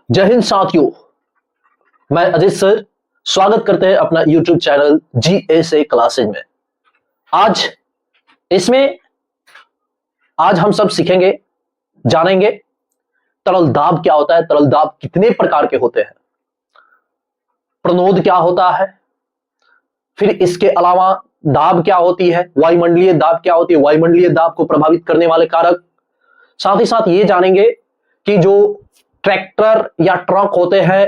जय हिंद साथियों, मैं अजीत सर स्वागत करते हैं अपना YouTube चैनल GSA क्लासेज में। आज हम सब सीखेंगे, जानेंगे तरल दाब क्या होता है, तरल दाब कितने प्रकार के होते हैं, प्रणोद क्या होता है, फिर इसके अलावा दाब क्या होती है, वायुमंडलीय दाब क्या होती है, वायुमंडलीय दाब को प्रभावित करने वाले कारक। साथ ही साथ ये जानेंगे कि जो ट्रैक्टर या ट्रक होते हैं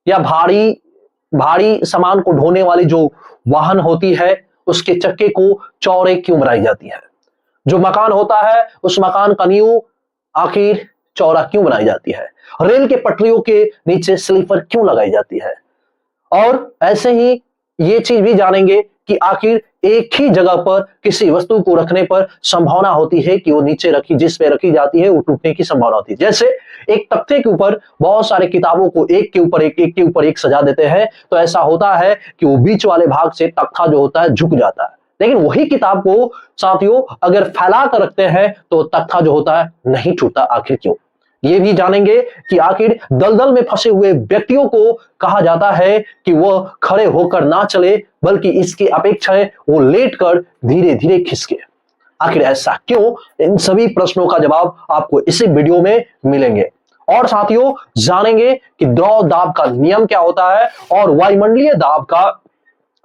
या भारी सामान को ढोने वाली जो वाहन होती है उसके चक्के को चौड़े क्यों बनाई जाती है, जो मकान होता है उस मकान का नींव आखिर चौड़ा क्यों बनाई जाती है, रेल के पटरियों के नीचे स्लीपर क्यों लगाई जाती है। और ऐसे ही ये चीज भी जानेंगे कि आखिर एक ही जगह पर किसी वस्तु को रखने पर संभावना होती है कि वो नीचे जिस पे रखी जाती है वो टूटने की संभावना होती है। जैसे एक तख्ते के ऊपर बहुत सारे किताबों को एक के ऊपर एक सजा देते हैं तो ऐसा होता है कि वो बीच वाले भाग से तख्ता जो होता है झुक जाता है, लेकिन वही किताब को साथियों अगर फैला कर रखते हैं तो तख्ता जो होता है नहीं टूटता। आखिर क्यों, ये भी जानेंगे कि आखिर दलदल में फंसे हुए व्यक्तियों को कहा जाता है कि वह खड़े होकर ना चले बल्कि इसकी अपेक्षा है वो लेटकर धीरे धीरे खिसके। आखिर ऐसा क्यों, इन सभी प्रश्नों का जवाब आपको इसी वीडियो में मिलेंगे। और साथियों जानेंगे कि द्रव दाब का नियम क्या होता है और वायुमंडलीय दाब का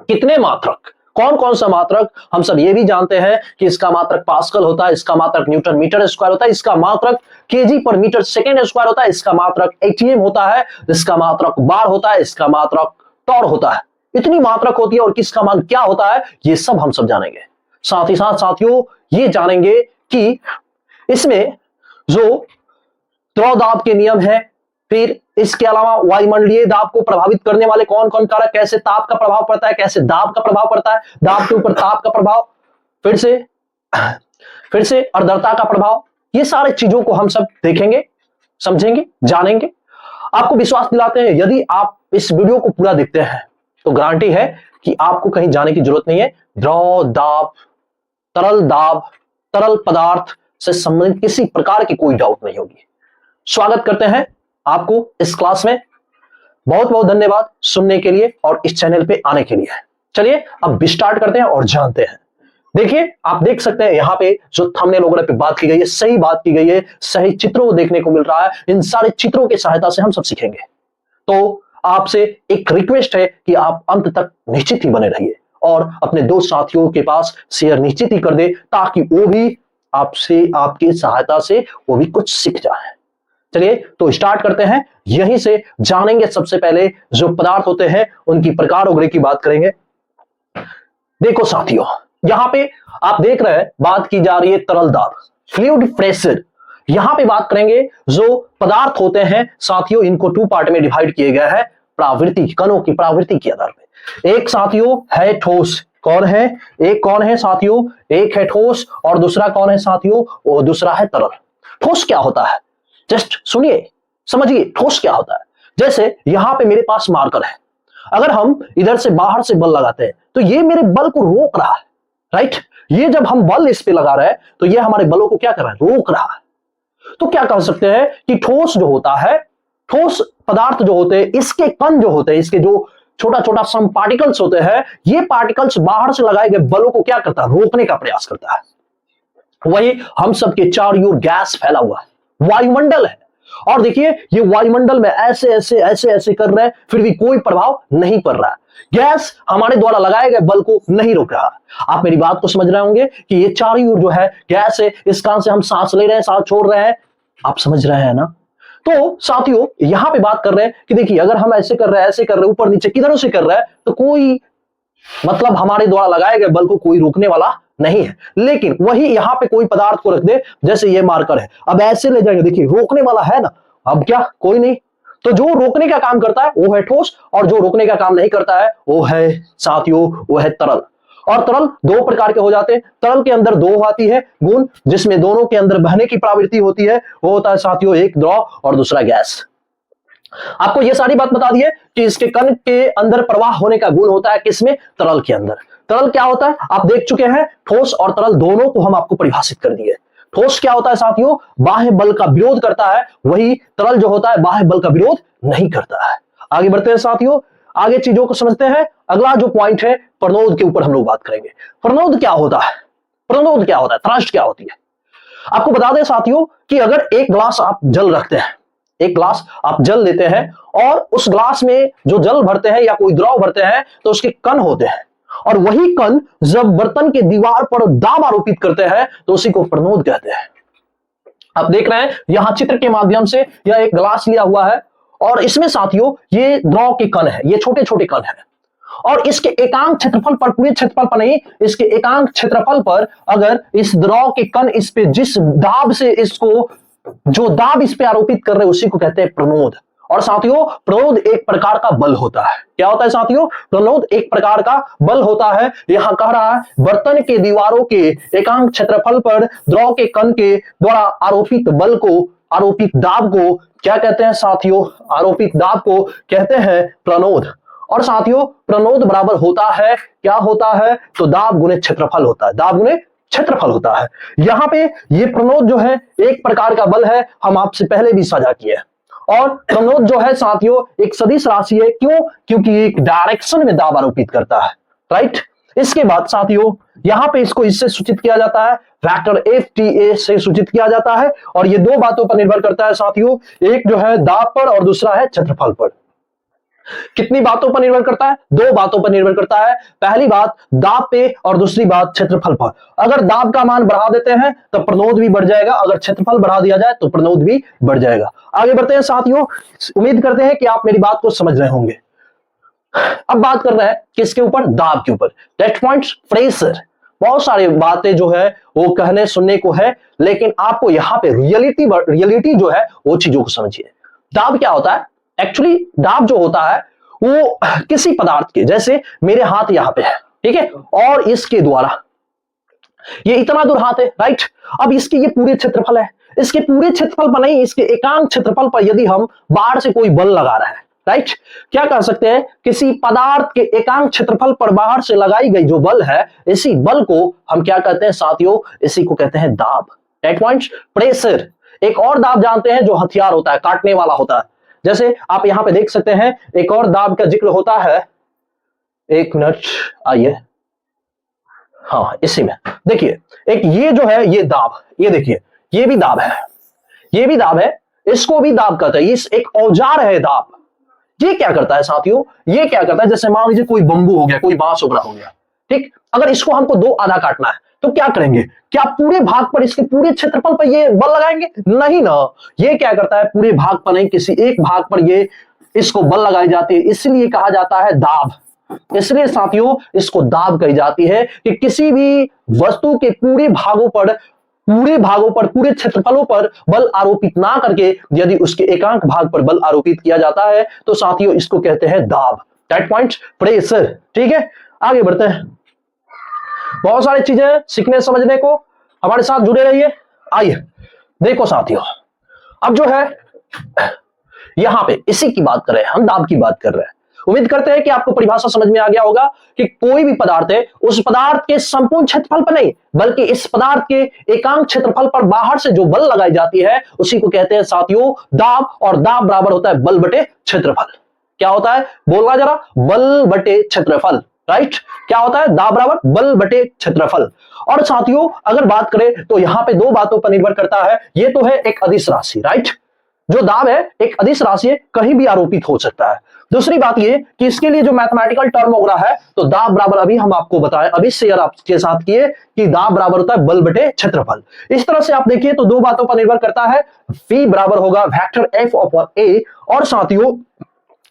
कितने मात्रक, कौन कौन सा मात्रक। हम सब ये भी जानते हैं कि इसका मात्रक पास्कल होता है, इसका मात्रक न्यूटन मीटर स्क्वायर होता है, इसका मात्रक केजी पर मीटर सेकेंड स्क्वायर होता है, इसका मात्रक एटीएम होता है, इसका मात्रक बार होता है, इसका मात्रक टॉर होता है। इतनी मात्रक होती है और किसका मान क्या होता है ये सब हम सब जानेंगे। साथ ही साथ साथियों ये जानेंगे कि इसमें जो द्रव दाब के नियम है, फिर इसके अलावा वायुमंडलीय दाब को प्रभावित करने वाले कौन कौन कारक, कैसे ताप का प्रभाव पड़ता है, कैसे दाब का प्रभाव पड़ता है, दाब के ऊपर ताप का प्रभाव, फिर से आर्द्रता का प्रभाव, ये सारे चीजों को हम सब देखेंगे, समझेंगे, जानेंगे। आपको विश्वास दिलाते हैं यदि आप इस वीडियो को पूरा देखते हैं तो गारंटी है कि आपको कहीं जाने की जरूरत नहीं है। द्रव दाब, तरल पदार्थ से संबंधित किसी प्रकार की कोई डाउट नहीं होगी। स्वागत करते हैं आपको इस क्लास में। बहुत बहुत धन्यवाद सुनने के लिए और इस चैनल पे आने के लिए। चलिए अब स्टार्ट करते हैं और जानते हैं। देखिए आप देख सकते हैं यहाँ पे जो थंबनेल वगैरह पे बात की गई है, सही बात की गई है, सही चित्रों को देखने को मिल रहा है। इन सारे चित्रों की सहायता से हम सब सीखेंगे। तो आपसे एक रिक्वेस्ट है कि आप अंत तक निश्चित ही बने रहिए और अपने दो साथियों के पास शेयर निश्चित ही कर दे ताकि वो भी आपसे, आपकी सहायता से वो भी कुछ सीख जाए। चलिए तो स्टार्ट करते हैं। यहीं से जानेंगे सबसे पहले जो पदार्थ होते हैं उनकी प्रकार वगैरह की बात करेंगे। देखो साथियों यहां पे आप देख रहे हैं बात की जा रही है तरल दाब, फ्लूइड प्रेशर। यहां पे बात करेंगे जो पदार्थ होते हैं साथियों, इनको टू पार्ट में डिवाइड किया गया है प्रवृत्ति, कणों की प्रवृत्ति के आधार पर। एक साथियों है ठोस, कौन है, एक कौन है साथियों, एक है ठोस और दूसरा कौन है साथियों, वो दूसरा है तरल। ठोस क्या होता है जस्ट सुनिए, समझिए ठोस क्या होता है। जैसे यहां पे मेरे पास मार्कर है, अगर हम इधर से बाहर से बल लगाते हैं तो ये मेरे बल को रोक रहा है, राइट। ये जब हम बल इस पे लगा रहे हैं तो ये हमारे बलों को क्या कर रहा है, रोक रहा है। तो क्या कह सकते हैं कि ठोस जो होता है, ठोस पदार्थ जो होते हैं, इसके कण जो होते हैं, इसके जो छोटा छोटा सम पार्टिकल्स होते हैं, ये पार्टिकल्स बाहर से लगाए गए बलों को क्या करता है, रोकने का प्रयास करता है। वही हम सबके चारों ओर गैस फैला हुआ है, वायुमंडल है, और देखिए ये वायुमंडल में ऐसे ऐसे ऐसे ऐसे कर रहे हैं फिर भी कोई प्रभाव नहीं पड़ रहा है। गैस हमारे द्वारा लगाए गए बल को नहीं रोक रहा। आप मेरी बात को समझ रहे होंगे कि ये चारों ओर जो है गैस है, इस कान से हम सांस ले रहे हैं, सांस छोड़ रहे हैं, आप समझ रहे हैं ना। तो साथियों यहां पे बात कर रहे हैं कि देखिए अगर हम ऐसे कर रहे हैं, ऐसे कर रहे हैं, ऊपर नीचे किधरों से कर रहे हैं तो कोई मतलब हमारे द्वारा लगाए गए बल को कोई रोकने वाला नहीं है। लेकिन वही यहां पे कोई पदार्थ को रख दे, जैसे ये मार्कर है, अब ऐसे ले जाएंगे, देखिए रोकने वाला है ना, अब क्या कोई नहीं। तो जो रोकने का काम करता है वो है ठोस और जो रोकने का काम नहीं करता है वो है साथियों, वो है तरल। और तरल दो प्रकार के हो जाते हैं। तरल के अंदर दो आती है गुण जिसमें दोनों के अंदर बहने की प्रवृत्ति होती है, वो होता है साथियों एक द्रव और दूसरा गैस। आपको यह सारी बात बता दी है कि इसके कण के अंदर प्रवाह होने का गुण होता है किसमें, तरल के अंदर। तरल क्या होता है आप देख चुके हैं, ठोस और तरल दोनों को हम आपको परिभाषित कर दिए। ठोस क्या होता है साथियों, बाह्य बल का विरोध करता है, वही तरल जो होता है बाह्य बल का विरोध नहीं करता है। आगे बढ़ते हैं साथियों, आगे चीजों को समझते हैं। अगला जो पॉइंट है प्रणोद के ऊपर हम लोग बात करेंगे। प्रणोद क्या होता है, प्रणोद क्या होता है, थ्रस्ट क्या होती है। आपको बता दें साथियों कि अगर एक ग्लास आप जल रखते हैं, एक ग्लास आप जल लेते हैं और उस ग्लास में जो जल भरते हैं या कोई द्रव भरते हैं तो उसके कण होते हैं, और वही कण जब बर्तन के दीवार पर दाब आरोपित करते हैं तो उसी को प्रणोद कहते हैं। आप देख रहे हैं यहां चित्र के माध्यम से यह एक ग्लास लिया हुआ है और इसमें साथियों ये द्रव के कण है, ये छोटे छोटे कण है, और इसके एकांक क्षेत्रफल पर, पूरे क्षेत्रफल पर नहीं, इसके एकांक क्षेत्रफल पर अगर इस द्रव के कण इस पे जिस दाब से इसको, जो दाब इस पे आरोपित कर रहे हैं उसी को कहते हैं प्रणोद। और साथियों प्रणोद एक प्रकार का बल होता है। क्या होता है साथियों, प्रणोद एक प्रकार का बल होता है। यहां कह रहा है बर्तन के दीवारों के एकांक क्षेत्रफल पर द्रव के कण के द्वारा आरोपित बल को, आरोपित दाब को क्या कहते हैं साथियों, आरोपित दाब को कहते हैं प्रणोद। और साथियों प्रणोद बराबर होता है, क्या होता है, तो दाब गुणे क्षेत्रफल होता है, दाब गुणे क्षेत्रफल होता है। यहां पे ये प्रणोद जो है एक प्रकार का बल है, हम आपसे पहले भी साझा किए। और प्रणोद जो है साथियों एक सदिश राशि है, क्यों, क्योंकि एक डायरेक्शन में दाब आरोपित करता है, राइट। इसके बाद साथियों यहां पे इसको इससे सूचित किया जाता है, वेक्टर FTA से सूचित किया जाता है, और ये दो बातों पर निर्भर करता है साथियों, एक जो है दाब पर और दूसरा है क्षेत्रफल पर। कितनी बातों पर निर्भर करता है, दो बातों पर निर्भर करता है। पहली बात दाब पे और दूसरी बात क्षेत्रफल पर। अगर दाब का मान बढ़ा देते हैं तो प्रणोद भी बढ़ जाएगा, अगर क्षेत्रफल बढ़ा दिया जाए तो प्रणोद भी बढ़ जाएगा। आगे बढ़ते हैं साथियों, उम्मीद करते हैं कि आप मेरी बात को समझ रहे होंगे। अब बात कर रहे हैं किसके ऊपर, दाब के ऊपर। Next point pressure. बहुत सारी बातें जो है वो कहने सुनने को है, लेकिन आपको यहाँ पे रियलिटी जो है वो चीजों को समझिए। दाब क्या होता है, एक्चुअली दाब जो होता है वो किसी पदार्थ के, जैसे मेरे हाथ यहां पे है, ठीक है, और इसके द्वारा ये इतना दूर हाथ है, राइट। अब इसके ये पूरे क्षेत्रफल है, इसके पूरे क्षेत्रफल पर नहीं, इसके एकांक क्षेत्रफल पर यदि हम बाहर से कोई बल लगा रहे हैं, राइट, क्या कह सकते हैं, किसी पदार्थ के एकांक क्षेत्रफल पर बाहर से लगाई गई जो बल है, इसी बल को हम क्या कहते हैं साथियों, इसी को कहते हैं दाब। Right point, pressure. एक और दाब जानते हैं जो हथियार होता है, काटने वाला होता है। जैसे आप यहां पे देख सकते हैं एक और दाब का जिक्र होता है, एक मिनट आइए, हाँ इसी में देखिए, एक ये जो है ये दाब, ये देखिए ये भी दाब है, ये भी दाब है, इसको भी दाब कहते हैं। इस एक औजार है दाब। ये क्या करता है साथियों, ये क्या करता है, जैसे मान लीजिए कोई बंबू हो गया, कोई बांस उगड़ा हो गया, ठीक, अगर इसको हमको दो आधा काटना है तो क्या करेंगे, क्या पूरे भाग पर, इसके पूरे क्षेत्रफल पर ये बल लगाएंगे, नहीं ना। ये क्या करता है, पूरे भाग पर नहीं, किसी एक भाग पर ये इसको बल लगाई जाती है, इसलिए कहा जाता है दाब। इसलिए साथियों इसको दाब कही जाती है कि किसी भी वस्तु के पूरे भागों पर, पूरे क्षेत्रफलों पर बल आरोपित ना करके यदि उसके एकांक भाग पर बल आरोपित किया जाता है तो साथियों इसको कहते हैं दाब। That point pressure. ठीक है, आगे बढ़ते हैं। बहुत सारी चीजें सीखने समझने को, हमारे साथ जुड़े रहिए। आइए देखो साथियों, अब जो है यहां पे इसी की बात कर रहे हैं, हम दाब की बात कर रहे हैं। उम्मीद करते हैं कि आपको परिभाषा समझ में आ गया होगा कि कोई भी पदार्थ है उस पदार्थ के संपूर्ण क्षेत्रफल पर नहीं, बल्कि इस पदार्थ के एकांक क्षेत्रफल पर बाहर से जो बल लगाई जाती है उसी को कहते हैं साथियों दाब। और दाब बराबर होता है बल बटे क्षेत्रफल। क्या होता है, बोलना जरा, बल बटे क्षेत्रफल। राइट, क्या होता है, दाब बराबर बल बटे क्षेत्रफल। और साथियों अगर बात करें तो यहां पे दो बातों पर निर्भर करता है। ये तो है एक अदिश राशि, राइट, जो दाब है एक अदिश राशि है, कहीं भी आरोपित हो सकता है। दूसरी बात ये कि इसके लिए जो मैथमेटिकल टर्म हो रहा है, तो दाब बराबर अभी हम आपको बताएं, अभी शेयर आपके साथ किए कि दाब बराबर होता है बल बटे क्षेत्रफल। इस तरह से आप देखिए तो दो बातों पर निर्भर करता है। V बराबर होगा वेक्टर F अपॉन A। और साथियों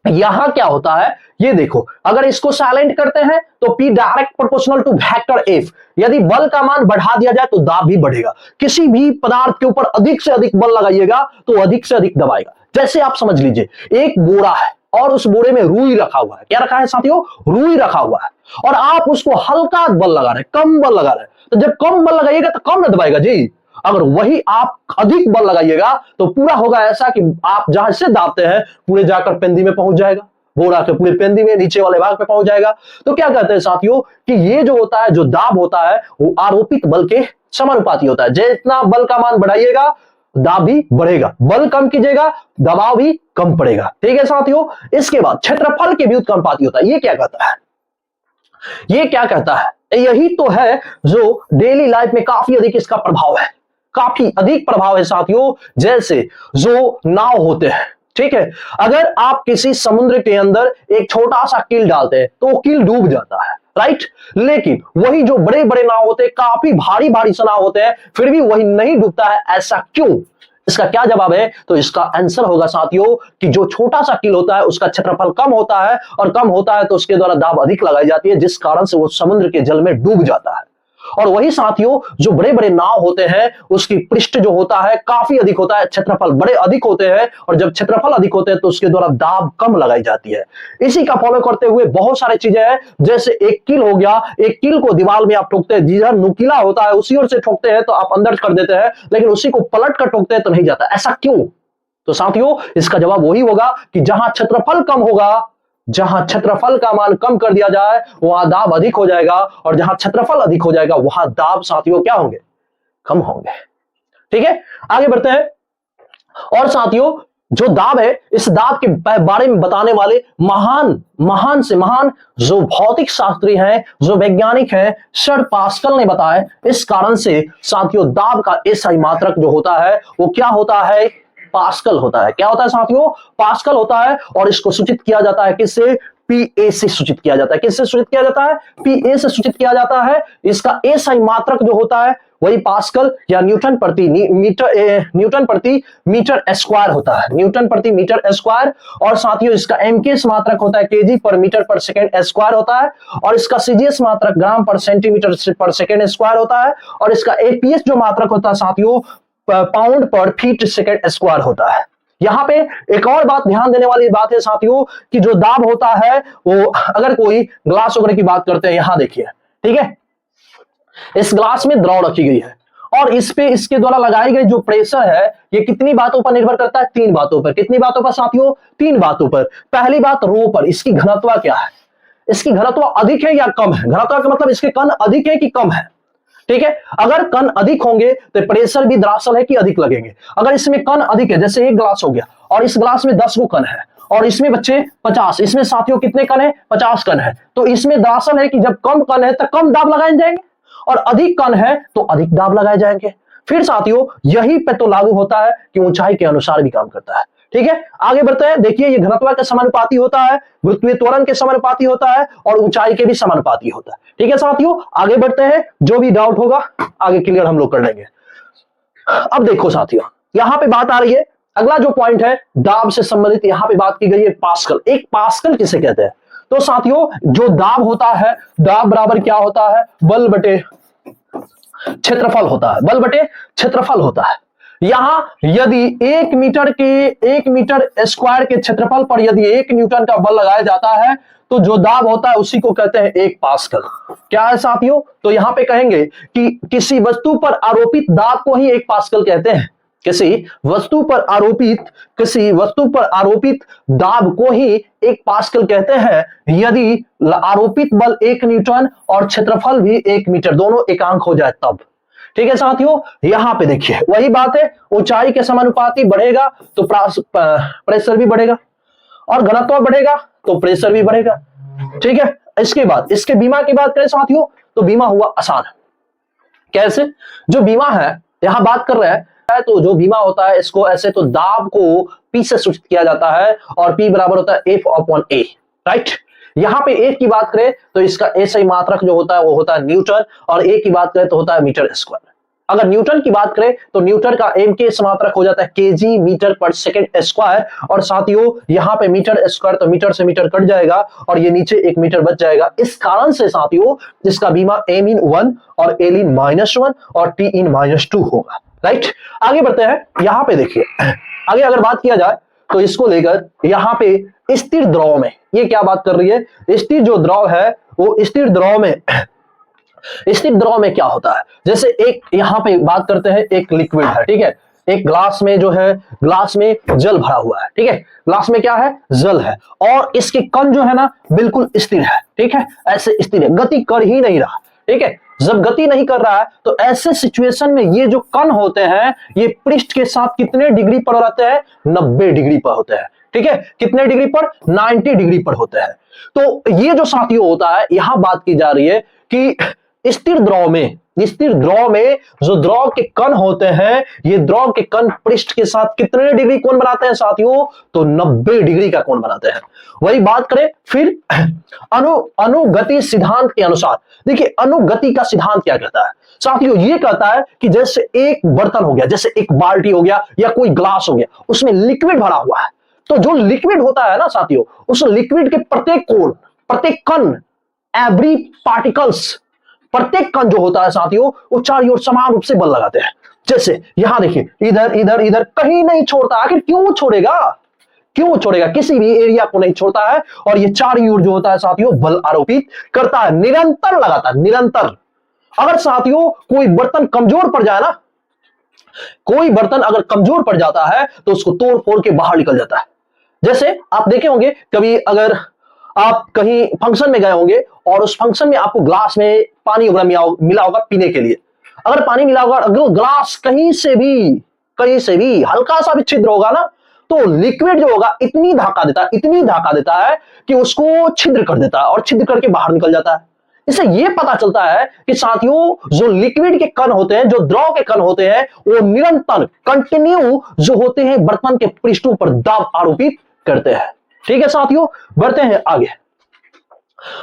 यहां क्या होता है, ये देखो, अगर इसको साइलेंट करते हैं तो P direct proportional to vector F। यदि बल का मान बढ़ा दिया जाए तो दाब भी बढ़ेगा। किसी भी पदार्थ के ऊपर अधिक से अधिक बल लगाइएगा तो अधिक से अधिक दबाएगा। जैसे आप समझ लीजिए एक बोरा है और उस बोरे में रुई रखा हुआ है। क्या रखा है साथियों, रुई रखा हुआ है, और आप उसको हल्का बल लगा रहे हैं, कम बल लगा रहे हैं, तो जब कम बल लगाइएगा तो कम न दबाएगा जी। अगर वही आप अधिक बल लगाइएगा तो पूरा होगा ऐसा कि आप जहां से दाबते हैं पूरे जाकर पेंदी में पहुंच जाएगा, बोरा के पूरे पेंदी में नीचे वाले भाग पे पहुंच जाएगा। तो क्या कहते हैं साथियों कि ये जो होता है, जो दाब होता है, वो आरोपित बल के समानुपाती होता है। जितना बल का मान बढ़ाइएगा दाब भी बढ़ेगा, बल कम कीजिएगा दबाव भी कम पड़ेगा। ठीक है साथियों, इसके बाद क्षेत्रफल के व्युत्क्रमानुपाती होता है। ये क्या कहता है, ये क्या कहता है, यही तो है जो डेली लाइफ में काफी अधिक इसका प्रभाव है, काफी अधिक प्रभाव है साथियों। जैसे जो नाव होते हैं, ठीक है, अगर आप किसी समुद्र के अंदर एक छोटा सा कील डालते हैं तो वो कील डूब जाता है, राइट। लेकिन वही जो बड़े बड़े नाव होते हैं, काफी भारी भारी से नाव होते हैं, फिर भी वही नहीं डूबता है, ऐसा क्यों? इसका क्या जवाब है? तो इसका आंसर होगा साथियों कि जो छोटा सा कील होता है उसका क्षेत्रफल कम होता है, और कम होता है तो उसके द्वारा दाब अधिक लगाई जाती है, जिस कारण से वो समुद्र के जल में डूब जाता है। और वही साथियों जो बड़े बड़े नाव होते हैं उसकी पृष्ठ जो होता है काफी अधिक होता है, क्षेत्रफल बड़े अधिक होते हैं, और जब क्षेत्रफल अधिक होते हैं तो उसके द्वारा दाब कम लगाई जाती है। इसी का फॉलो करते हुए बहुत सारी चीजें हैं, जैसे एक कील हो गया, एक कील को दीवार में आप ठोकते हैं, जिधर नुकीला होता है उसी ओर से ठोकते हैं तो आप अंदर कर देते हैं, लेकिन उसी को पलट कर ठोकते हैं तो नहीं जाता, ऐसा क्यों? तो साथियों इसका जवाब वही होगा कि जहां क्षेत्रफल कम होगा, जहां क्षेत्रफल का मान कम कर दिया जाए वहां दाब अधिक हो जाएगा, और जहां क्षेत्रफल अधिक हो जाएगा वहां दाब साथियों क्या होंगे? कम होंगे। ठीक है, आगे बढ़ते हैं। और साथियों जो दाब है, इस दाब के बारे में बताने वाले महान महान से महान जो भौतिक शास्त्री हैं, जो वैज्ञानिक हैं, सर पास्कल ने बताया। इस कारण से साथियों दाब का एसआई मात्रक जो होता है वो क्या होता है? पास्कल होता है। क्या होता है साथियों? पास्कल होता है। और इसको सूचित किया जाता है किससे? पीए से सूचित किया जाता है। किससे सूचित किया जाता है? पीए से सूचित किया जाता है। इसका एसआई मात्रक जो होता है वही पास्कल या न्यूटन प्रति मीटर स्क्वायर होता है, न्यूटन प्रति मीटर स्क्वायर। और साथियों इसका एमकेएस मात्रक होता है केजी पर मीटर पर सेकेंड स्क्वायर होता है, और इसका सीजीएस मात्रक ग्राम पर सेंटीमीटर पर सेकेंड स्क्वायर होता है, और इसका एपीएस जो मात्रक होता है साथियों पाउंड पर फीट सेकेंड स्क्वायर होता है। यहां पे एक और बात ध्यान देने वाली बात है साथियों कि जो दाब होता है वो, अगर कोई ग्लास वगैरह की बात करते हैं, यहां देखिए, ठीक है, इस ग्लास में द्रव रखी गई है, और इस पे इसके द्वारा लगाई गई जो प्रेशर है ये कितनी बातों पर निर्भर करता है? 3 बातों पर। कितनी बातों पर साथियों? 3 बातों पर। पहली बात रो पर, इसकी घनत्व क्या है, इसकी घनत्व अधिक है या कम है? घनत्व का मतलब इसके कण अधिक है कि कम है, ठीक है। अगर कण अधिक होंगे तो प्रेशर भी दरअसल है कि अधिक लगेंगे। अगर इसमें कण अधिक है, जैसे एक ग्लास हो गया और इस ग्लास में 10 गो कण है, और इसमें बच्चे 50, इसमें साथियों कितने कण है? 50 कण है, तो इसमें दरअसल है कि जब कम कण है तो कम दाब लगाए जाएंगे, और अधिक कण है तो अधिक दाब लगाए जाएंगे। फिर साथियों यही पे तो लागू होता है कि ऊंचाई के अनुसार भी काम करता है। ठीक है, आगे बढ़ते हैं। देखिए ये घनत्व के समानुपाती होता है, गुरुत्वीय त्वरण के समानुपाती होता है, और ऊंचाई के भी समानुपाती होता है। ठीक है साथियों, आगे बढ़ते हैं। जो भी डाउट होगा आगे क्लियर हम लोग कर लेंगे। अब देखो साथियों यहां पे बात आ रही है, अगला जो पॉइंट है दाब से संबंधित, यहां पे बात की गई है पास्कल। एक पास्कल किसे कहते हैं? तो साथियों जो दाब होता है, दाब बराबर क्या होता है? बल बटे क्षेत्रफल होता है, बल बटे क्षेत्रफल होता है। यहां यदि 1 मीटर स्क्वायर के क्षेत्रफल पर यदि 1 न्यूटन का बल लगाया जाता है तो जो दाब होता है उसी को कहते हैं 1 पास्कल। क्या है साथियों? तो यहां पे कहेंगे कि किसी वस्तु पर आरोपित दाब को ही 1 पास्कल कहते हैं। किसी वस्तु पर आरोपित दाब को ही 1 पास्कल कहते हैं यदि आरोपित बल 1 न्यूटन और क्षेत्रफल भी 1 मीटर दोनों एकांक हो जाए तब। ठीक है साथियों, यहां पे देखिए वही बात है, ऊंचाई के समानुपाती बढ़ेगा तो प्रेशर भी बढ़ेगा, और घनत्व बढ़ेगा तो प्रेशर भी बढ़ेगा। ठीक है, इसके बाद इसके बीमा की बात करें साथियों तो बीमा हुआ आसान। कैसे? जो बीमा है यहां बात कर रहे हैं, तो जो बीमा होता है इसको ऐसे तो दाब को P से सूचित किया जाता है, और P बराबर होता है F/A, राइट। यहां पे एक की बात करें तो इसका एसआई मात्रक जो होता है वो होता है न्यूटन, और एक की बात करें तो होता है मीटर स्क्वायर। अगर न्यूटन की बात करें तो न्यूटन का एमकेएस मात्रक हो जाता है केजी मीटर पर सेकेंड स्क्वायर, और साथियों यहां पे मीटर स्क्वायर तो मीटर से मीटर कट जाएगा और ये नीचे 1 मीटर बच जाएगा। इस कारण से साथियों इसका बीमा M/1 और L/-1 और T/-2 होगा, राइट। आगे बढ़ते हैं। यहां पे देखिए आगे अगर बात किया जाए तो इसको लेकर यहां पे स्थिर द्रव में ये क्या बात कर रही है? स्थिर जो द्रव है वो स्थिर द्रव में क्या होता है? जैसे एक यहां पे बात करते हैं, एक लिक्विड है, ठीक है, एक ग्लास में जो है, ग्लास में जल भरा हुआ है, ठीक है, ग्लास में क्या है? जल है, और इसके कण जो है ना बिल्कुल स्थिर है, ठीक है, ऐसे स्थिर है, गति कर ही नहीं रहा, ठीक है, जब गति नहीं कर रहा है तो ऐसे सिचुएशन में ये जो कण होते हैं ये पृष्ठ के साथ कितने डिग्री पर रहते हैं? 90 डिग्री पर होते हैं। ठीक है, कितने डिग्री पर? 90 डिग्री पर होते हैं। तो ये जो साथियों होता है, यहां बात की जा रही है कि स्थिर द्रव में जो द्रव के कण होते हैं, ये द्रव के कण पृष्ठ के साथ कितने डिग्री कोण बनाते हैं साथियों? तो 90 डिग्री का कोण बनाते हैं। वही बात करें फिर अनुगति सिद्धांत के अनुसार। देखिए अनुगति का सिद्धांत क्या कहता है साथियों? ये कहता है कि जैसे एक बर्तन हो गया, जैसे एक बाल्टी हो गया या कोई ग्लास हो गया, उसमें लिक्विड भरा हुआ है। तो जो लिक्विड होता है ना साथियों, उस लिक्विड के प्रत्येक कोण, प्रत्येक कण, एवरी पार्टिकल्स, प्रत्येक कण जो होता है साथियों, वो चारों ओर समान रूप से बल लगाते हैं। जैसे यहां देखिए, इधर इधर इधर कहीं नहीं छोड़ता। आखिर क्यों छोड़ेगा? क्यों छोड़ेगा? किसी भी एरिया को नहीं छोड़ता है। और ये चारों ओर जो होता है साथियों, बल आरोपित करता है, निरंतर लगाता है, निरंतर। अगर साथियों कोई बर्तन कमजोर पड़ जाए ना, कोई बर्तन अगर कमजोर पड़ जाता है तो उसको तोड़ फोड़ के बाहर निकल जाता है। जैसे आप देखे होंगे कभी, अगर आप कहीं फंक्शन में गए होंगे और उस फंक्शन में आपको ग्लास में पानी मिला होगा पीने के लिए। अगर पानी मिला होगा, अगर ग्लास कहीं से भी हल्का सा भी छिद्र होगा ना, तो लिक्विड जो होगा इतनी धक्का देता है कि उसको छिद्र कर देता है और छिद्र करके बाहर निकल जाता है। इससे यह पता चलता है कि साथियों जो लिक्विड के कण होते हैं, जो द्रव के कण होते हैं, वो निरंतर कंटिन्यू जो होते हैं बर्तन के पृष्ठों पर दाब आरोपित करते हैं। ठीक है साथियों, बढ़ते हैं आगे।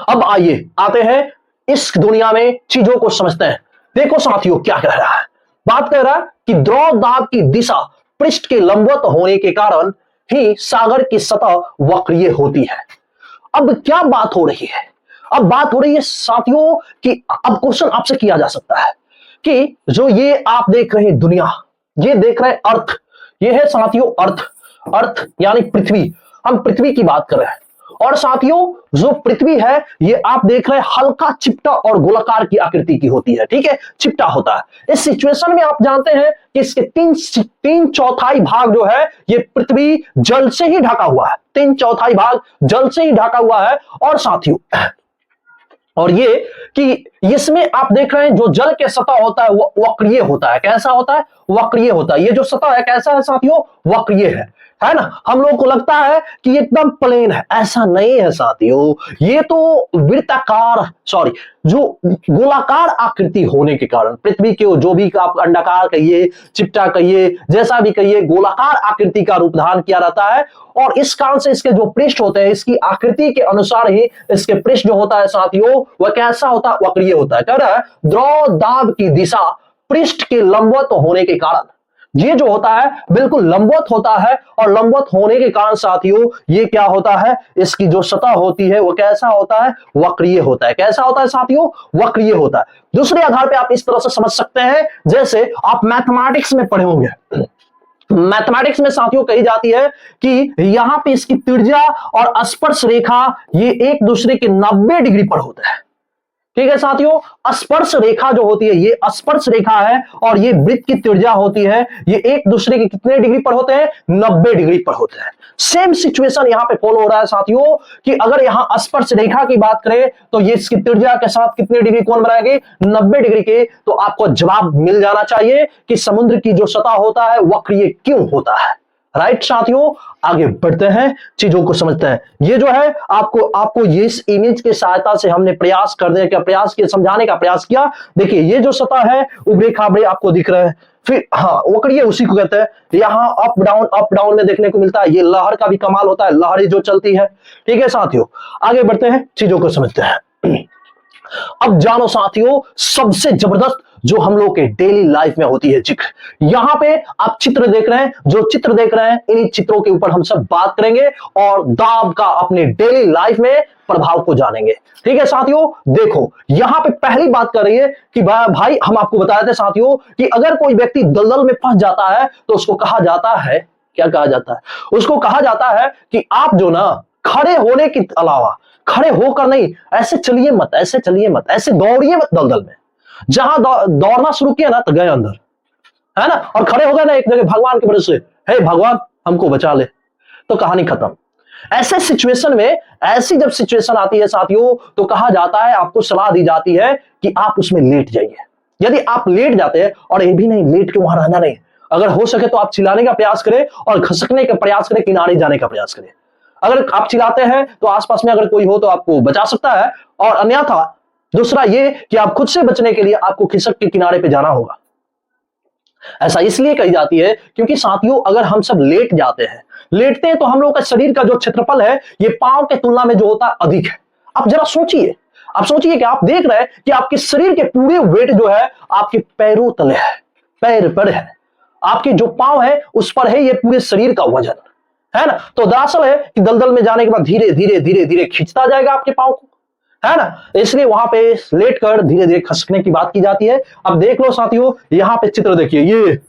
अब आइए आते हैं इस दुनिया में चीजों को समझते हैं। देखो साथियों क्या कह रहा है, बात कर रहा है कि द्रव दाब की दिशा पृष्ठ के लंबवत होने के कारण ही सागर की सतह वक्रीय होती है। अब क्या बात हो रही है? अब बात हो रही है साथियों कि अब क्वेश्चन आपसे किया जा सकता है कि जो ये आप देख रहे हैं दुनिया, ये देख रहे हैं अर्थ, ये है साथियों अर्थ यानी पृथ्वी। हम पृथ्वी की बात कर रहे हैं। और साथियों जो पृथ्वी है ये आप देख रहे हैं हल्का चिपटा और गोलाकार की आकृति की होती है। ठीक है, चिपटा होता है। इस सिचुएशन में आप जानते हैं कि इसके तीन चौथाई भाग जो है ये पृथ्वी जल से ही ढका हुआ है। 3/4 भाग जल से ही ढका हुआ है। और साथियों और ये कि इसमें आप देख रहे हैं जो जल के सतह होता है वो वक्रीय होता है। कैसा होता है? वक्रीय होता है। ये जो सतह है कैसा है साथियों? वक्रीय है ना। हम लोग को लगता है कि एकदम प्लेन है, ऐसा नहीं है साथियों। ये तो जो गोलाकार आकृति होने के कारण पृथ्वी के जो भी आप अंडाकार कहिए, चिपटा कहिए, जैसा भी कहिए, गोलाकार आकृति का रूप धारण किया रहता है। और इस कारण से इसके जो पृष्ठ होते हैं, इसकी आकृति के अनुसार ही इसके पृष्ठ जो होता है साथियों वह कैसा होता है? वक्रीय होता है। कह रहा है द्रव दाब की दिशा पृष्ठ के लंबवत होने के कारण ये जो होता है बिल्कुल लंबवत होता है। और लंबवत होने के कारण साथियों ये क्या होता है? इसकी जो सतह होती है वो कैसा होता है? वक्रीय होता है। कैसा होता है साथियों? वक्रीय होता है। दूसरे आधार पे आप इस तरह से समझ सकते हैं, जैसे आप मैथमेटिक्स में पढ़े होंगे। मैथमेटिक्स में साथियों कही जाती है कि यहां पे इसकी त्रिज्या और स्पर्श रेखा ये एक दूसरे के 90 डिग्री पर होता है। ठीक है साथियों, स्पर्श रेखा जो होती है ये स्पर्श रेखा है और ये वृत्त की त्रिज्या होती है, ये एक दूसरे के कितने डिग्री पर होते हैं? 90 डिग्री पर होते हैं। सेम सिचुएशन यहां पे फॉलो हो रहा है साथियों कि अगर यहां स्पर्श रेखा की बात करें तो ये इसकी त्रिज्या के साथ कितने डिग्री कोण बनाएगी? 90 डिग्री के। तो आपको जवाब मिल जाना चाहिए कि समुद्र की जो सतह होता है वक्रीय क्यों होता है। राइट साथियों, आगे बढ़ते हैं, चीजों को समझते हैं। ये जो है आपको ये इस इमेज की सहायता से हमने प्रयास करने का प्रयास किया, समझाने का प्रयास किया। देखिए ये जो सतह है उबड़े खाबड़े आपको दिख रहे हैं। फिर हाँ वक्रीय उसी को कहते हैं। यहाँ अप डाउन में देखने को मिलता है। ये लहर का भी कमाल होता है, लहरें जो चलती है। ठीक है साथियों, आगे बढ़ते हैं, चीजों को समझते हैं। अब जानो साथियों सबसे जबरदस्त जो हम लोग के डेली लाइफ में होती है जिक्र। यहां पे आप चित्र देख रहे हैं, जो चित्र देख रहे हैं इन्हीं चित्रों के ऊपर हम सब बात करेंगे और दाब का अपने डेली लाइफ में प्रभाव को जानेंगे। ठीक है साथियों, देखो यहां पे पहली बात कर रही है कि भाई हम आपको बताए थे साथियों कि अगर कोई व्यक्ति दलदल में फंस जाता है तो उसको कहा जाता है, क्या कहा जाता है? उसको कहा जाता है कि आप जो ना खड़े होने के अलावा, खड़े होकर नहीं, ऐसे चलिए मत, ऐसे दौड़िए मत दलदल में। जहां दौड़ना शुरू किया ना तो गए अंदर, है ना। और खड़े हो गए ना एक जगह भगवान के भरोसे, हे भगवान हमको बचा ले, तो कहानी खत्म। ऐसे सिचुएशन में, ऐसी जब सिचुएशन आती है साथियों, तो कहा जाता है, आपको सलाह दी जाती है कि आप उसमें लेट जाइए। यदि आप लेट जाते हैं, और ये भी नहीं लेट के वहां रहना नहीं, अगर हो सके तो आप चिल्लाने का प्रयास करें और खसकने का प्रयास करें, किनारे जाने का प्रयास करें। अगर आप चिल्लाते हैं तो आसपास में अगर कोई हो तो आपको बचा सकता है, और अन्यथा दूसरा ये कि आप खुद से बचने के लिए आपको खिसक के किनारे पे जाना होगा। ऐसा इसलिए कही जाती है क्योंकि साथियों, अगर हम सब लेट जाते हैं, लेटते हैं, तो हम लोग का शरीर का जो क्षेत्रफल है, ये पांव के तुलना में जो होता है अधिक है। आप जरा सोचिए, आप सोचिए कि आप देख रहे हैं कि आपके शरीर के पूरे वेट जो है आपके पैरों तले है, पैर पर है, आपके जो पांव है उस पर है ये पूरे शरीर का वजन, है ना। तो दरअसल है कि दलदल में जाने के बाद धीरे धीरे धीरे धीरे खींचता जाएगा आपके पांव को, है ना। इसलिए वहां पे लेट कर धीरे धीरे खसकने की बात की जाती है। अब देख लो साथियों, यहां पे चित्र देखिए, ये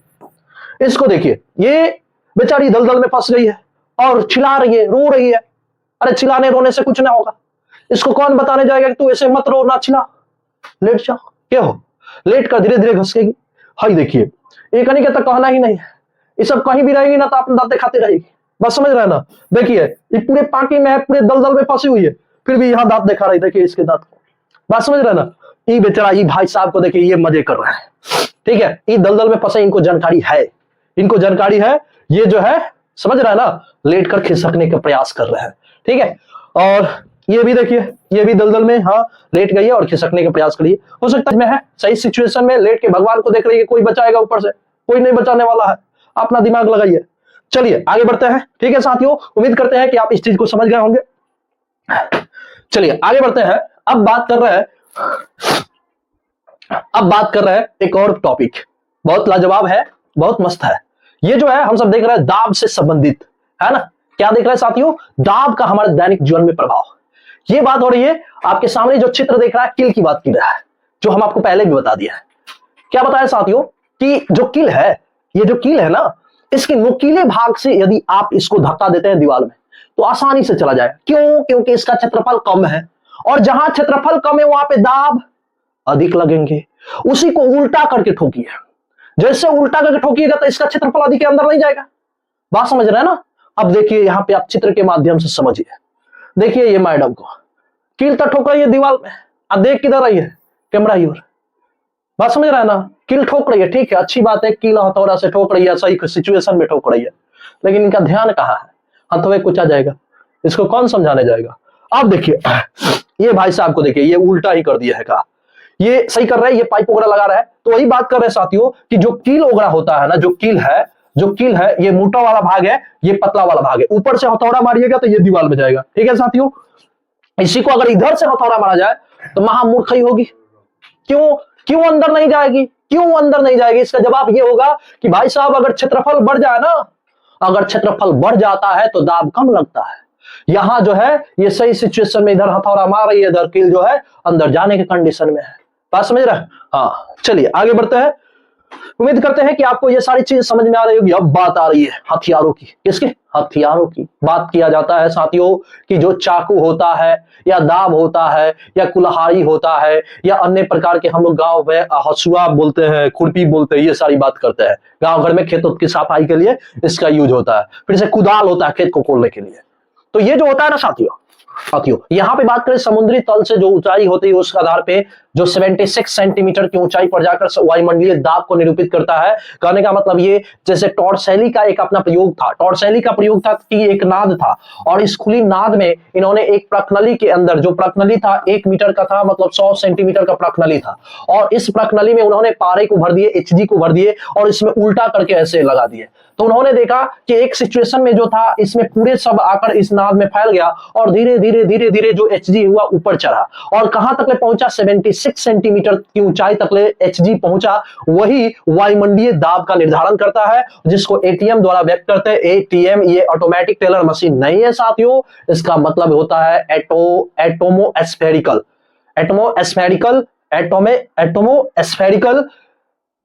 इसको देखिए, ये बेचारी दलदल में फंस गई है और चिल्ला रही है, रो रही है। अरे चिल्लाने रोने से कुछ ना होगा, इसको कौन बताने जाएगा कि तू ऐसे मत रो, ना चिल्ला, लेट जाओ। क्या हो, लेट कर धीरे धीरे घसकेगी। हाई देखिए, ये कहीं का तो कहना ही नहीं है, ये सब कहीं भी रहेगी ना तो अपने दांत दिखाती रहेगी, बस समझ रहे हैं ना। देखिए ये पूरे पाकी में है, पूरे दलदल में फंसी हुई है, फिर भी यहाँ दांत दिखा रही, देखिए इसके दांत को, बात समझ रहे हैं ना। ये बेचारा, ये भाई साहब को देखिए, ये मजे कर रहा है, ठीक है, ये दलदल में फंसे, इनको जानकारी है, इनको जानकारी है, ये जो है समझ रहा है ना, लेट कर खिसकने का प्रयास कर रहे हैं, ठीक है। और ये भी देखिए, ये भी दलदल में हाँ लेट गई है और खिसकने का प्रयास करिए। हो सकता है सही सिचुएशन में लेट के भगवान को देख रही है, कोई बचाएगा ऊपर से, कोई नहीं बचाने वाला है, अपना दिमाग लगाइए। चलिए आगे बढ़ते हैं, ठीक है साथियों, उम्मीद करते हैं कि आप इस चीज को समझ गए होंगे। चलिए आगे बढ़ते हैं। अब बात कर रहे हैं एक और टॉपिक, बहुत लाजवाब है, बहुत मस्त है। ये जो है हम सब देख रहे हैं दाब से संबंधित, है ना। क्या देख रहे हैं साथियों, दाब का हमारे दैनिक जीवन में प्रभाव। ये बात हो रही है, आपके सामने जो चित्र देख रहा है किल की बात की रहा है, जो हम आपको पहले भी बता दिया है। क्या बताया साथियों कि जो किल है, ये जो किल है ना, इसके नुकीले भाग से यदि आप इसको धक्का देते हैं दीवार में तो आसानी से चला जाएगा। क्यों? क्योंकि इसका क्षेत्रफल कम है, और जहां क्षेत्रफल कम है वहां पे दाब अधिक लगेंगे। उसी को उल्टा करके ठोकिए, जैसे उल्टा करके ठोकिएगा तो इसका क्षेत्रफल अधिक के अंदर नहीं जाएगा। बात समझ रहे हैं ना। अब देखिए यहां पे आप चित्र के माध्यम से समझिए, देखिए ये मैडम को कील तो ठोक रही है दीवार में, अब देख किधर रही है, कैमरा की ओर, बात समझ रहा है ना। कील ठोक रही है, ठीक है, अच्छी बात है, कील हथौड़ा से ठोक रही है, सही सिचुएशन में ठोक रही है, लेकिन इनका ध्यान कहाँ है, हथौड़े कुचा जाएगा, इसको कौन समझाने जाएगा। अब देखिए ये भाई साहब को देखिए, ये उल्टा ही कर दिया है, कहा ये सही कर रहा है, ये पाइप वगैरह लगा रहा है। तो वही बात कर रहे हैं साथियों कि जो कील वगैरह होता है ना, जो कील है ये मोटा वाला भाग है, ये पतला वाला भाग है। ऊपर से हथौड़ा मारिएगा तो ये दीवार में जाएगा, ठीक है साथियों। इसी को अगर इधर से हथौड़ा मारा जाए तो महामूर्खी होगी। क्यों अंदर नहीं जाएगी, क्यों अंदर नहीं जाएगी? इसका जवाब ये होगा कि भाई साहब अगर क्षेत्रफल बढ़ जाए ना, अगर क्षेत्रफल बढ़ जाता है तो दाब कम लगता है। यहां जो है ये सही सिचुएशन में इधर हथौड़ा मार रही है, इधर कील जो है अंदर जाने के कंडीशन में है। बात समझ रहे हैं? हाँ चलिए आगे बढ़ते हैं। उम्मीद करते हैं कि आपको ये सारी चीज समझ में आ रही होगी। अब बात आ रही है हथियारों की। किसके? हथियारों की बात किया जाता है साथियों कि जो चाकू होता है या दाब होता है या कुल्हाड़ी होता है या अन्य प्रकार के, हम लोग गांव में हसुआ बोलते हैं, खुरपी बोलते हैं, ये सारी बात करते हैं। गांव घर में खेतों की सफाई के लिए इसका यूज होता है। फिर से कुदाल होता है खेत को कोड़ने के लिए। तो ये जो होता है ना साथियों यहाँ पे बात करें समुद्री तल से जो ऊंचाई होती है उसके आधार पे जो 76 सेंटीमीटर की ऊंचाई पर जाकर वायुमंडलीय दाब को निरूपित करता है। कहने का मतलब ये, जैसे टॉर्सैली का एक अपना प्रयोग था, टॉर्सैली का प्रयोग था कि एक नाद था और इस खुली नाद में इन्होंने एक प्रकनली के अंदर, जो प्रकनली था 1 मीटर का था, मतलब 100 सेंटीमीटर का प्रकनली था, और इस प्रकनली में उन्होंने पारे को भर दिए, HG को भर दिए और इसमें उल्टा करके ऐसे लगा दिए। तो उन्होंने देखा कि एक सिचुएशन में जो था इसमें पूरे सब आकर इस नाद में फैल गया और धीरे धीरे जो HG हुआ ऊपर चढ़ा और कहां तक ले पहुंचा, 76 सेंटीमीटर की ऊंचाई तक ले HG पहुंचा। वही वायुमंडलीय दाब का निर्धारण करता है, जिसको ATM द्वारा व्यक्त करते हैं। ATM ये ऑटोमेटिक टेलर मशीन नहीं है साथियों, इसका मतलब होता है एटोमोस्फेरिकल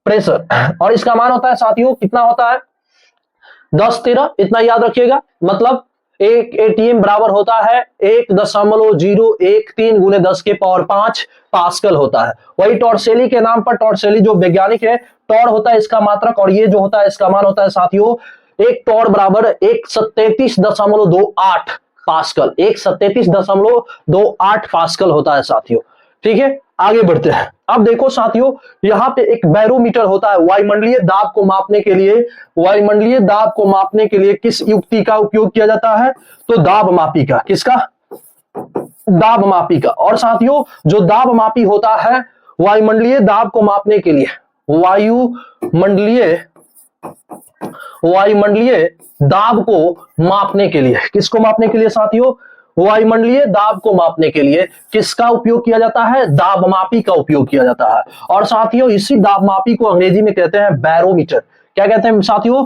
प्रेशर, और इसका मान होता है साथियों कितना होता है, 10-13, इतना याद रखिएगा। मतलब एक ATM बराबर होता है 1.013 गुने 10 के पावर 5 पास्कल होता है। वही टॉर्सैली के नाम पर, टॉर्सैली जो वैज्ञानिक है, टॉर होता है इसका मात्रक और ये जो होता है इसका मान होता है साथियों, एक टॉर बराबर 133.28 पास्कल, 137.28 पास्कल होता है साथियों। ठीक है, आगे बढ़ते हैं। अब देखो साथियों, यहाँ पे एक बैरोमीटर होता है वायुमंडलीय दाब को मापने के लिए। वायुमंडलीय दाब को मापने के लिए किस युक्ति का उपयोग किया जाता है? तो दाब मापी का। किसका? दाब मापी का। और साथियों, जो दाब मापी होता है वायुमंडलीय दाब को मापने के लिए, वायुमंडलीय दाब को मापने के लिए, किसको मापने के लिए साथियों? वायुमंडलीय दाब को मापने के लिए किसका उपयोग किया जाता है? दाब मापी का उपयोग किया जाता है। और साथियों, इसी दाब मापी को अंग्रेजी में कहते हैं बैरोमीटर। क्या कहते हैं साथियों?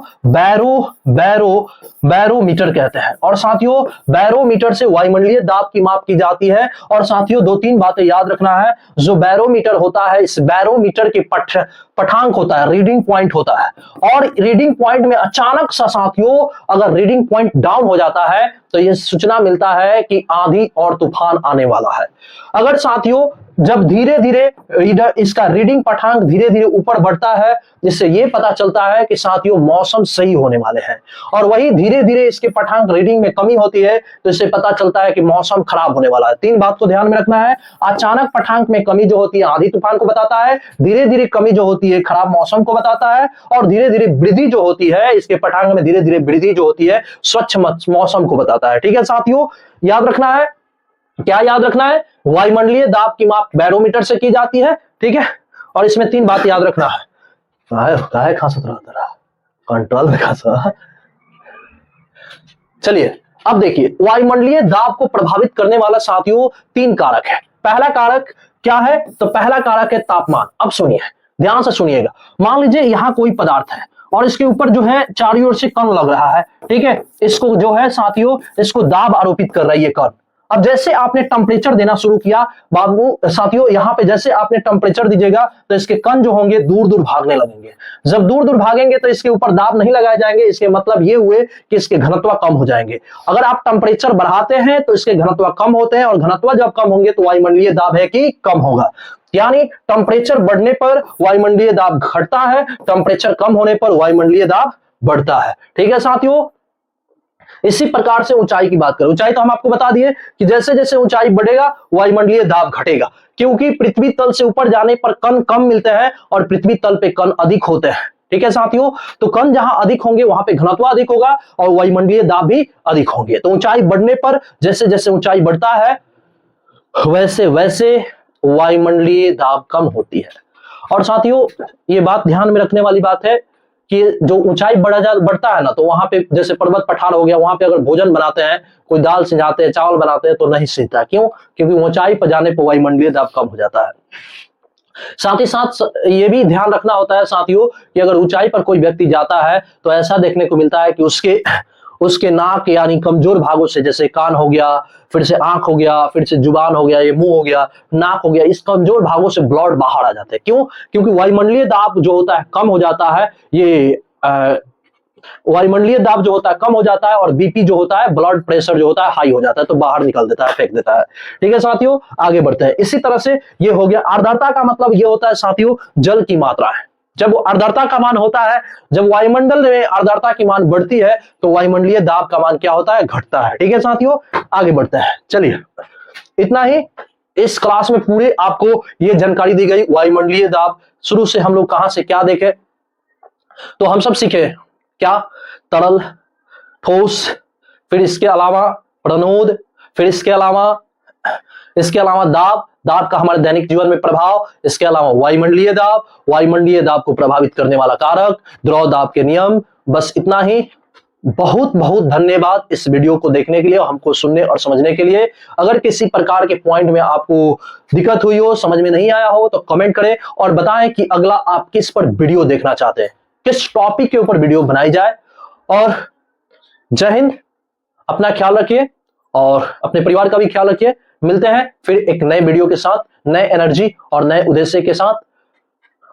बैरोमीटर कहते हैं। और साथियों, बैरोमीटर से वायुमंडलीय दाब की माप की जाती है। और साथियों, दो तीन बातें याद रखना है। जो बैरोमीटर होता है, इस बैरोमीटर के पठांक होता है, रीडिंग पॉइंट होता है। और रीडिंग पॉइंट में अचानक सा साथियों अगर रीडिंग पॉइंट डाउन हो जाता है तो यह सूचना मिलता है कि आंधी और तूफान आने वाला है। अगर साथियों जब धीरे धीरे इसका रीडिंग पठांक धीरे धीरे ऊपर बढ़ता है, जिससे यह पता चलता है कि साथियों मौसम सही होने वाले हैं। और वही धीरे धीरे इसके पठांक रीडिंग में कमी होती है तो इससे पता चलता है कि मौसम खराब होने वाला है। तीन बात को ध्यान में रखना है। अचानक पठांक में कमी जो होती है आंधी तूफान को बताता है, धीरे धीरे कमी जो होती है खराब मौसम को बताता है, और धीरे धीरे वृद्धि जो होती है इसके पठांक में धीरे धीरे वृद्धि जो होती है स्वच्छ मौसम को बताता है। ठीक है साथियों, याद रखना है। क्या याद रखना है? वायुमंडलीय दाब की माप बैरोमीटर से की जाती है। ठीक है, और इसमें तीन बात याद रखना है। काहे खांसत रहा तेरा कंट्रोल में खांसा। चलिए अब देखिए, वायुमंडलीय दाब को प्रभावित करने वाला साथियों तीन कारक है। पहला कारक क्या है? तो पहला कारक है तापमान। अब सुनिए, ध्यान से सुनिएगा। मान लीजिए यहां कोई पदार्थ है और इसके ऊपर जो है चारों ओर से कण लग रहा है। ठीक है, इसको जो है साथियों इसको दाब आरोपित कर रही है कण। अब जैसे आपने टेम्परेचर देना शुरू किया बाबू साथियों, यहां पे जैसे आपने टेम्परेचर दीजिएगा तो इसके कण जो होंगे दूर दूर भागने लगेंगे। जब दूर दूर भागेंगे तो इसके ऊपर दाब नहीं लगाए जाएंगे। इसके मतलब ये हुए कि इसके घनत्व कम हो जाएंगे। अगर आप टेम्परेचर बढ़ाते हैं तो इसके घनत्व कम होते हैं, और घनत्व जब कम होंगे तो वायुमंडलीय दाब है कि कम होगा। यानी टेम्परेचर बढ़ने पर वायुमंडलीय दाब घटता है, टेम्परेचर कम होने पर वायुमंडलीय दाब बढ़ता है। ठीक है साथियों, इसी प्रकार से ऊंचाई की बात करें। ऊंचाई तो हम आपको बता दिए कि जैसे जैसे ऊंचाई बढ़ेगा वायुमंडलीय दाब घटेगा, क्योंकि पृथ्वी तल से ऊपर जाने पर कण कम मिलते हैं और पृथ्वी तल पे कण अधिक होते हैं। ठीक है साथियों, तो कण जहां अधिक होंगे वहां पे घनत्व अधिक होगा और वायुमंडलीय दाब भी अधिक होंगे। तो ऊंचाई बढ़ने पर जैसे जैसे ऊंचाई बढ़ता है वैसे वैसे वायुमंडलीय दाब कम होती है। और साथियों ये बात ध्यान में रखने वाली बात है कि जो ऊंचाई बढ़ता है ना, तो वहां पे जैसे पर्वत पठार हो गया, वहां पे अगर भोजन बनाते हैं, कोई दाल सिंचाते हैं, चावल बनाते हैं तो नहीं सिंचता। क्यों? क्योंकि ऊंचाई पर जाने पर वायुमंडलीय दाब कम हो जाता है। साथ ही साथ ये भी ध्यान रखना होता है साथियों कि अगर ऊंचाई पर कोई व्यक्ति जाता है तो ऐसा देखने को मिलता है कि उसके नाक यानी कमजोर भागों से, जैसे कान हो गया, फिर से आंख हो गया, फिर से जुबान हो गया, ये मुंह हो गया, नाक हो गया, इस कमजोर भागों से ब्लड बाहर आ जाते हैं। क्यों? क्योंकि वायुमंडलीय दाब जो होता है कम हो जाता है। ये वायुमंडलीय दाब जो होता है कम हो जाता है और बीपी जो होता है, ब्लड प्रेशर जो होता है हाई हो जाता है, तो बाहर निकल देता है, फेंक देता है। ठीक है साथियों, आगे बढ़ते हैं। इसी तरह से ये हो गया। आर्द्रता का मतलब ये होता है साथियों जल की मात्रा है। जब आर्द्रता का मान होता है, जब वायुमंडल में आर्द्रता की मान बढ़ती है तो वायुमंडलीय दाब का मान क्या होता है? घटता है। ठीक है साथियों, आगे बढ़ते हैं। चलिए, इतना ही इस क्लास में पूरे आपको ये जानकारी दी गई वायुमंडलीय दाब। शुरू से हम लोग कहां से क्या देखे, तो हम सब सीखे क्या? तरल, ठोस, फिर इसके अलावा प्रणोद, फिर इसके अलावा दाब का हमारे दैनिक जीवन में प्रभाव, इसके अलावा वायुमंडलीय दाब को प्रभावित करने वाला कारक, द्रव दाब के नियम। बस इतना ही। बहुत बहुत धन्यवाद इस वीडियो को देखने के लिए, हमको सुनने और समझने के लिए। अगर किसी प्रकार के पॉइंट में आपको दिक्कत हुई हो, समझ में नहीं आया हो, तो कमेंट करें और बताएं कि अगला आप किस पर वीडियो देखना चाहते हैं, किस टॉपिक के ऊपर वीडियो बनाई जाए। और जय हिंद, अपना ख्याल रखिए और अपने परिवार का भी ख्याल रखिए। मिलते हैं फिर एक नए वीडियो के साथ, नए एनर्जी और नए उद्देश्य के साथ।